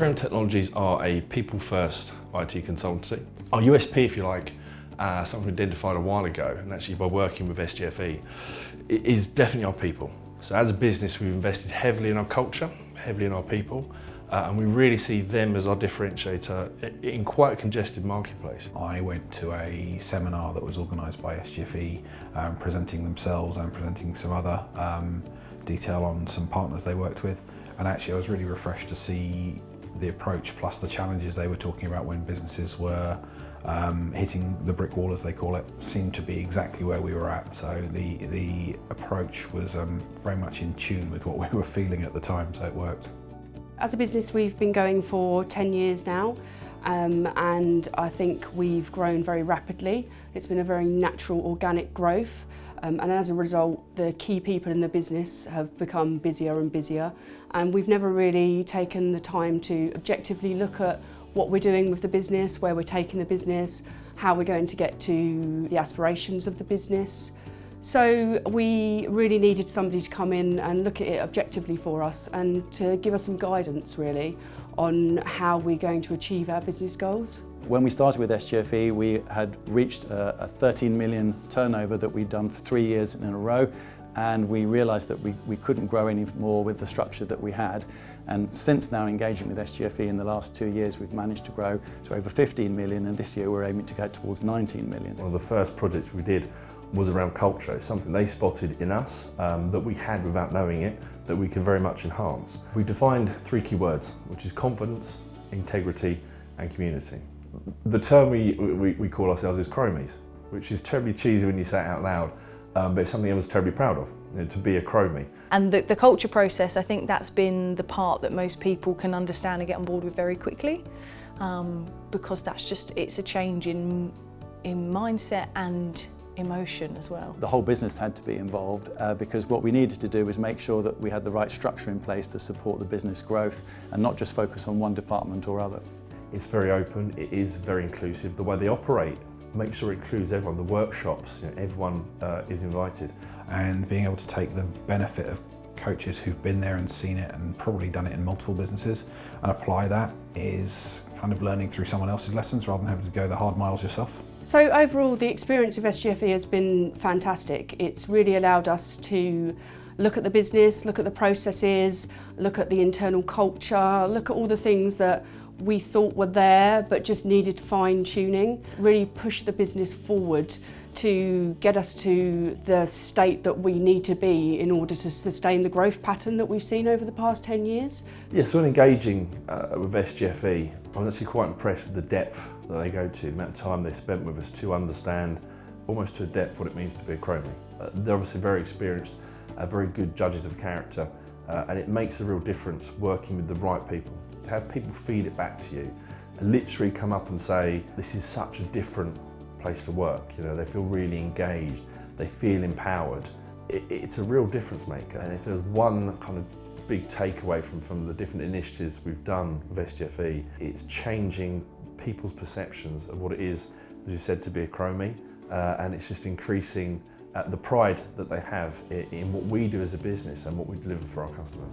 Krome Technologies are a people-first IT consultancy. Our USP, if you like, something we identified a while ago, and actually by working with SGFE, is definitely our people. So as a business, we've invested heavily in our culture, heavily in our people, and we really see them as our differentiator in quite a congested marketplace. I went to a seminar that was organised by SGFE, presenting themselves and presenting some other detail on some partners they worked with, and actually I was really refreshed to see the approach plus the challenges they were talking about when businesses were hitting the brick wall, as they call it, seemed to be exactly where we were at. So the approach was very much in tune with what we were feeling at the time, so it worked. As a business, we've been going for 10 years now, and I think we've grown very rapidly. It's been a very natural, organic growth, and as a result, the key people in the business have become busier and busier, and we've never really taken the time to objectively look at what we're doing with the business, where we're taking the business, how we're going to get to the aspirations of the business. So we really needed somebody to come in and look at it objectively for us and to give us some guidance really on how we're going to achieve our business goals. When we started with SGFE, we had reached a 13 million turnover that we'd done for 3 years in a row, and we realised that we couldn't grow any more with the structure that we had. And since now engaging with SGFE in the last 2 years, we've managed to grow to over 15 million, and this year we're aiming to go towards 19 million. One of the first projects we did was around culture. It's something they spotted in us that we had without knowing it, that we could very much enhance. We defined 3 key words, which is confidence, integrity and community. The term we call ourselves is Kromies, which is terribly cheesy when you say it out loud, but it's something I was terribly proud of, to be a Kromie. And the culture process, I think that's been the part that most people can understand and get on board with very quickly, because it's a change in mindset and emotion as well. The whole business had to be involved because what we needed to do was make sure that we had the right structure in place to support the business growth and not just focus on one department or other. It's very open, it is very inclusive. The way they operate, make sure it includes everyone. The workshops, everyone is invited. And being able to take the benefit of coaches who've been there and seen it and probably done it in multiple businesses and apply that is kind of learning through someone else's lessons rather than having to go the hard miles yourself. So overall, the experience of SGFE has been fantastic. It's really allowed us to look at the business, look at the processes, look at the internal culture, look at all the things that we thought were there but just needed fine-tuning, really push the business forward to get us to the state that we need to be in order to sustain the growth pattern that we've seen over the past 10 years. Yes, when engaging with SGFE, I was actually quite impressed with the depth that they go to, the amount of time they spent with us to understand almost to a depth what it means to be a Kromie. They're obviously very experienced, very good judges of character, and it makes a real difference working with the right people. To have people feed it back to you, and literally come up and say, this is such a different place to work, they feel really engaged, they feel empowered. It's a real difference maker, and if there's one kind of big takeaway from the different initiatives we've done with SGFE, it's changing people's perceptions of what it is, as you said, to be a Kromie, and it's just increasing the pride that they have in what we do as a business and what we deliver for our customers.